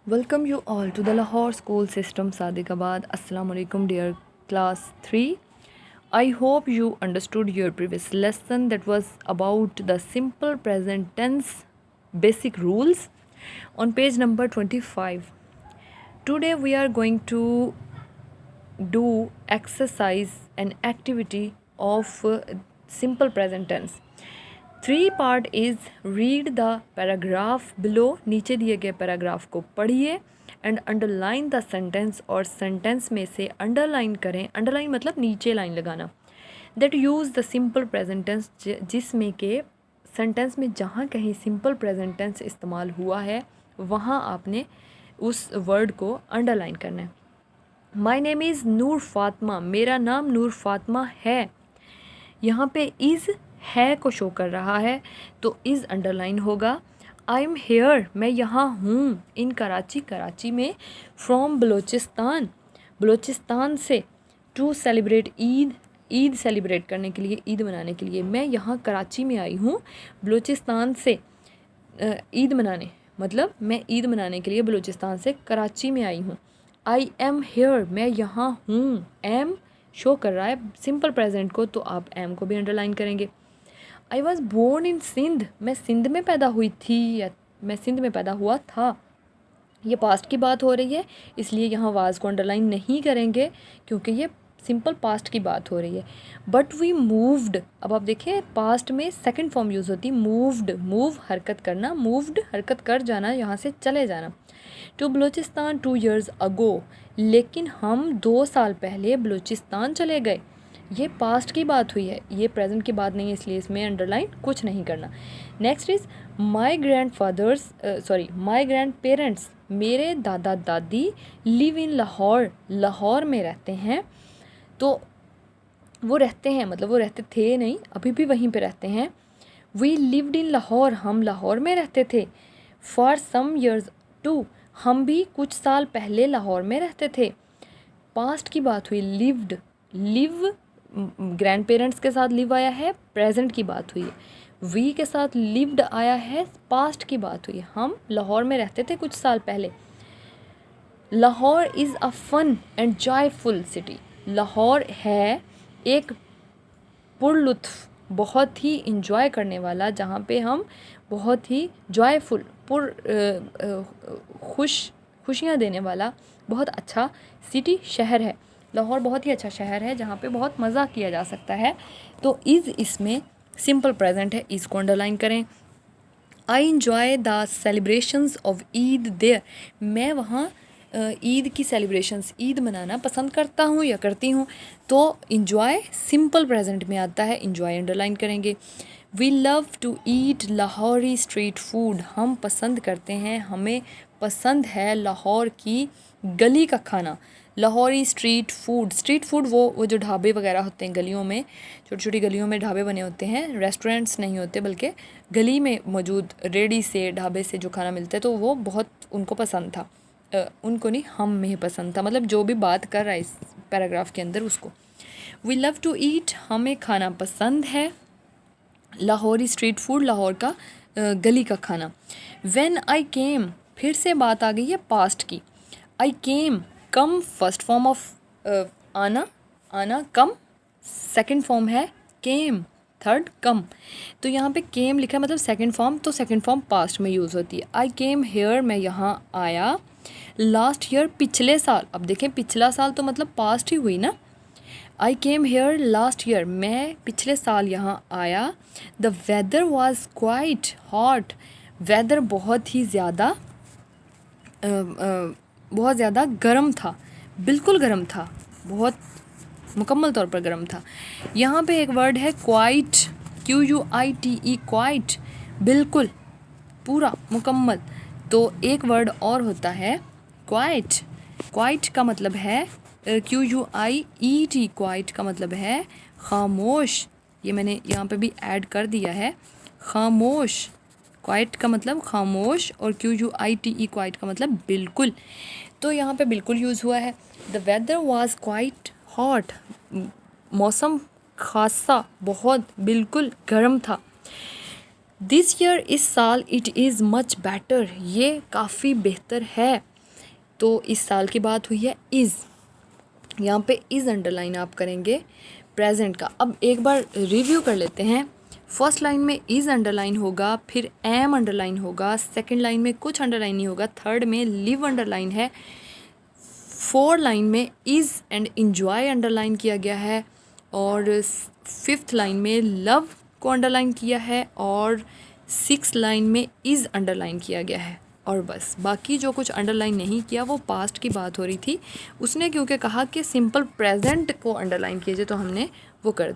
Welcome you all to the Lahore School System Sadiqabad. Assalamu alaikum dear class 3. I hope you understood your previous lesson that was about the simple present tense basic rules on page number 25. Today we are going to do exercise and activity of simple present tense. 3 part is read the paragraph below. नीचे दिए गए paragraph को पढ़िए and underline the sentence और sentence में से underline करें. Underline मतलब नीचे लाइन लगाना. That use the simple present tense, जिसमें के सेंटेंस में जहाँ कहीं सिंपल प्रेजेंट टेंस इस्तेमाल हुआ है वहाँ आपने उस वर्ड को अंडरलाइन करना है. माई नेम इज़ नूर फातिमा. मेरा नाम नूर फातिमा है. यहाँ पे इज़ है को शो कर रहा है तो इज़ अंडरलाइन होगा. I am here. मैं यहाँ हूँ. इन कराची. कराची में. फ्रॉम बलोचिस्तान. बलोचिस्तान से. To celebrate Eid. Eid celebrate करने के लिए, ईद मनाने के लिए मैं यहाँ कराची में आई हूँ बलोचिस्तान से ईद मनाने. मतलब मैं ईद मनाने के लिए बलोचिस्तान से कराची में आई हूँ. I am here. मैं यहाँ हूँ. एम शो कर रहा है सिंपल प्रेजेंट को, तो आप एम को भी अंडरलाइन करेंगे. I was born in Sindh. मैं सिंध में पैदा हुई थी या मैं सिंध में पैदा हुआ था. ये पास्ट की बात हो रही है इसलिए यहाँ वाज को अंडरलाइन नहीं करेंगे क्योंकि ये सिंपल पास्ट की बात हो रही है. But we moved. अब आप देखिए पास्ट में सेकंड फॉर्म यूज़ होती है मूव्ड. मूव हरकत करना, मूव्ड हरकत कर जाना, यहाँ से चले जाना. टू बलूचिस्तान 2 years अगो. लेकिन हम 2 साल पहले बलूचिस्तान चले गए. ये पास्ट की बात हुई है, ये प्रेजेंट की बात नहीं है, इसलिए इसमें अंडरलाइन कुछ नहीं करना. Next is my grand parents. मेरे दादा दादी लिव इन लाहौर. लाहौर में रहते हैं. तो वो रहते हैं मतलब वो रहते थे नहीं, अभी भी वहीं पे रहते हैं. We lived in Lahore. हम लाहौर में रहते थे. For some years too. हम भी कुछ साल पहले लाहौर में रहते थे. पास्ट की बात हुई. लिव्ड. लिव ग्रैंड पेरेंट्स के साथ लिव आया है, प्रेजेंट की बात हुई है. वी के साथ लिव्ड आया है, पास्ट की बात हुई है. हम लाहौर में रहते थे कुछ साल पहले. Lahore is a fun and joyful city. Lahore है एक पुरलुत्फ, बहुत ही इंजॉय करने वाला, जहाँ पे हम बहुत ही जॉयफुल खुशियाँ देने वाला बहुत अच्छा सिटी शहर है. लाहौर बहुत ही अच्छा शहर है जहाँ पे बहुत मज़ा किया जा सकता है. तो इज़ इसमें सिंपल प्रेजेंट है, इज़ को अंडरलाइन करें. I enjoy the celebrations of Eid there. मैं वहाँ ईद की सेलिब्रेशंस, ईद मनाना पसंद करता हूँ या करती हूँ. तो इंजॉय सिंपल प्रेजेंट में आता है, इंजॉय अंडरलाइन करेंगे. We love to eat Lahori street food. हम पसंद करते हैं, हमें पसंद है लाहौर की गली का खाना. Lahori street food. Street food वो जो ढाबे वगैरह होते हैं गलियों में, छोटी छोटी गलियों में ढाबे बने होते हैं, रेस्टोरेंट्स नहीं होते बल्कि गली में मौजूद रेडी से ढाबे से जो खाना मिलता है, तो वो बहुत उनको पसंद था. उनको नहीं, हम में पसंद था, मतलब जो भी बात कर रहा है इस पैराग्राफ के अंदर उसको. We love to eat. हमें खाना पसंद है लाहौरी स्ट्रीट फूड, लाहौर का गली का खाना. व्हेन आई केम. फिर से बात आ गई है पास्ट की. आई केम. कम फर्स्ट फॉर्म ऑफ आना. आना कम. सेकंड फॉर्म है केम. थर्ड कम. तो यहाँ पे केम लिखा है मतलब सेकंड फॉर्म, तो सेकंड फॉर्म पास्ट में यूज़ होती है. आई केम हेयर. मैं यहाँ आया. Last year. पिछले साल. अब देखें पिछला साल तो मतलब पास्ट ही हुई ना. I came here last year. मैं पिछले साल यहाँ आया. The weather was quite hot. Weather बहुत ही ज़्यादा गर्म था. बिल्कुल गर्म था, बहुत मुकम्मल तौर पर गर्म था. यहाँ पे एक वर्ड है क्वाइट. QUITE. क्वाइट बिल्कुल, पूरा, मुकम्मल. तो एक वर्ड और होता है क्वाइट. क्वाइट का मतलब है QUIET. क्वाइट का मतलब है खामोश. ये मैंने यहाँ पे भी ऐड कर दिया है, खामोश. क्वाइट का मतलब खामोश और QUITE क्वाइट का मतलब बिल्कुल. तो यहाँ पे बिल्कुल यूज़ हुआ है. The weather was quite hot. मौसम खासा, बहुत, बिल्कुल गर्म था. This year. इस साल. It is much better. ये काफ़ी बेहतर है. तो इस साल की बात हुई है इज़, यहाँ पे इज़ अंडरलाइन आप करेंगे प्रेजेंट का। अब एक बार रिव्यू कर लेते हैं। फर्स्ट लाइन में इज़ अंडरलाइन होगा, फिर एम अंडरलाइन होगा, सेकंड लाइन में कुछ अंडरलाइन नहीं होगा, थर्ड में लिव अंडरलाइन है, फोर्थ लाइन में इज़ एंड इंजॉय अंडरलाइन किया गया है, और फिफ्थ लाइन में लव को अंडरलाइन किया है, और सिक्स लाइन में इज़ अंडरलाइन किया गया है। और बस बाकी जो कुछ अंडरलाइन नहीं किया वो पास्ट की बात हो रही थी, उसने क्योंकि कहा कि सिंपल प्रेजेंट को अंडरलाइन कीजिए तो हमने वो कर दिया।